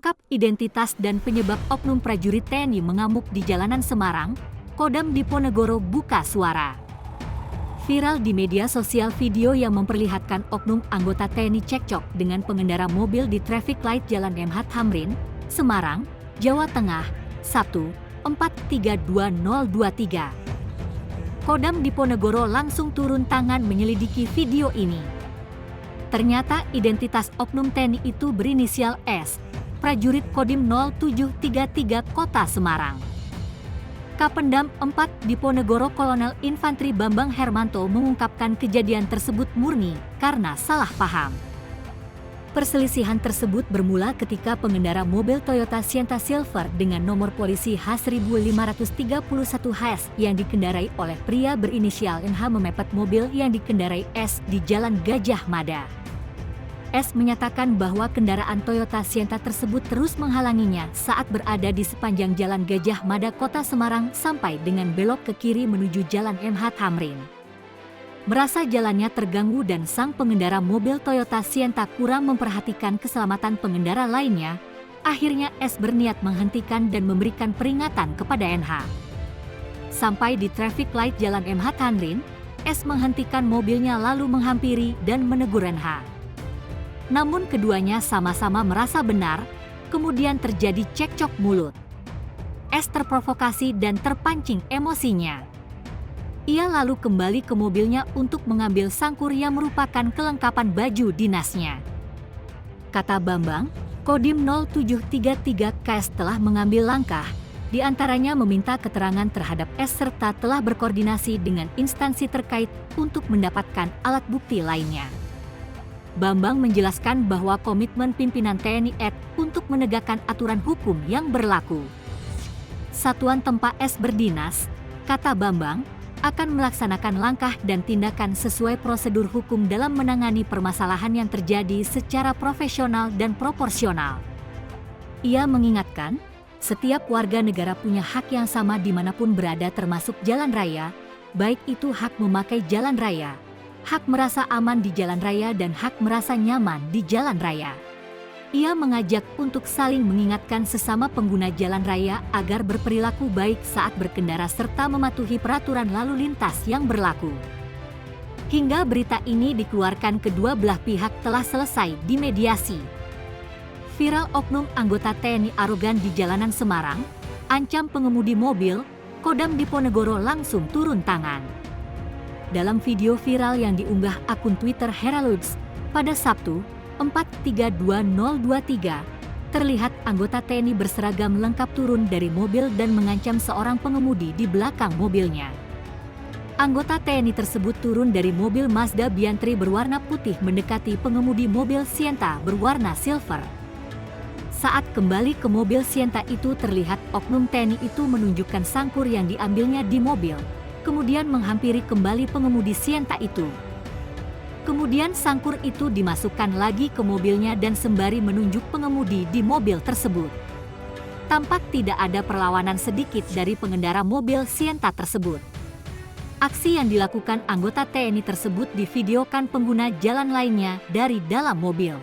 Mengungkap identitas dan penyebab oknum prajurit TNI mengamuk di jalanan Semarang, Kodam Diponegoro buka suara. Viral di media sosial video yang memperlihatkan oknum anggota TNI cekcok dengan pengendara mobil di traffic light Jalan MH Tamrin, Semarang, Jawa Tengah, Sabtu, 4/3/2023. Kodam Diponegoro langsung turun tangan menyelidiki video ini. Ternyata identitas oknum TNI itu berinisial S, prajurit Kodim 0733 Kota Semarang. Kapendam 4 Diponegoro Kolonel Infantri Bambang Hermanto mengungkapkan kejadian tersebut murni karena salah paham. Perselisihan tersebut bermula ketika pengendara mobil Toyota Sienta Silver dengan nomor polisi H1531HS yang dikendarai oleh pria berinisial NH memepet mobil yang dikendarai S di Jalan Gajah Mada. S menyatakan bahwa kendaraan Toyota Sienta tersebut terus menghalanginya saat berada di sepanjang Jalan Gajah Mada Kota Semarang sampai dengan belok ke kiri menuju Jalan MH Tamrin. Merasa jalannya terganggu dan sang pengendara mobil Toyota Sienta kurang memperhatikan keselamatan pengendara lainnya, akhirnya S berniat menghentikan dan memberikan peringatan kepada NH. Sampai di traffic light Jalan MH Tamrin, S menghentikan mobilnya lalu menghampiri dan menegur NH. Namun keduanya sama-sama merasa benar, kemudian terjadi cekcok mulut. S terprovokasi dan terpancing emosinya. Ia lalu kembali ke mobilnya untuk mengambil sangkur yang merupakan kelengkapan baju dinasnya. Kata Bambang, Kodim 0733 KS telah mengambil langkah, di antaranya meminta keterangan terhadap S serta telah berkoordinasi dengan instansi terkait untuk mendapatkan alat bukti lainnya. Bambang menjelaskan bahwa komitmen pimpinan TNI untuk menegakkan aturan hukum yang berlaku. Satuan tempat S berdinas, kata Bambang, akan melaksanakan langkah dan tindakan sesuai prosedur hukum dalam menangani permasalahan yang terjadi secara profesional dan proporsional. Ia mengingatkan, setiap warga negara punya hak yang sama dimanapun berada termasuk jalan raya, baik itu hak memakai jalan raya, hak merasa aman di jalan raya dan hak merasa nyaman di jalan raya. Ia mengajak untuk saling mengingatkan sesama pengguna jalan raya agar berperilaku baik saat berkendara serta mematuhi peraturan lalu lintas yang berlaku. Hingga berita ini dikeluarkan, kedua belah pihak telah selesai dimediasi. Viral oknum anggota TNI arogan di jalanan Semarang, ancam pengemudi mobil, Kodam Diponegoro langsung turun tangan. Dalam video viral yang diunggah akun Twitter Heralds pada Sabtu, 4/3/2023, terlihat anggota TNI berseragam lengkap turun dari mobil dan mengancam seorang pengemudi di belakang mobilnya. Anggota TNI tersebut turun dari mobil Mazda Biantri berwarna putih mendekati pengemudi mobil Sienta berwarna silver. Saat kembali ke mobil Sienta itu terlihat oknum TNI itu menunjukkan sangkur yang diambilnya di mobil, kemudian menghampiri kembali pengemudi Sienta itu. Kemudian sangkur itu dimasukkan lagi ke mobilnya dan sembari menunjuk pengemudi di mobil tersebut. Tampak tidak ada perlawanan sedikit dari pengendara mobil Sienta tersebut. Aksi yang dilakukan anggota TNI tersebut divideokan pengguna jalan lainnya dari dalam mobil.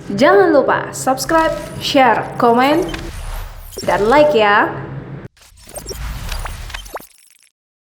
Jangan lupa subscribe, share, komen, dan like ya.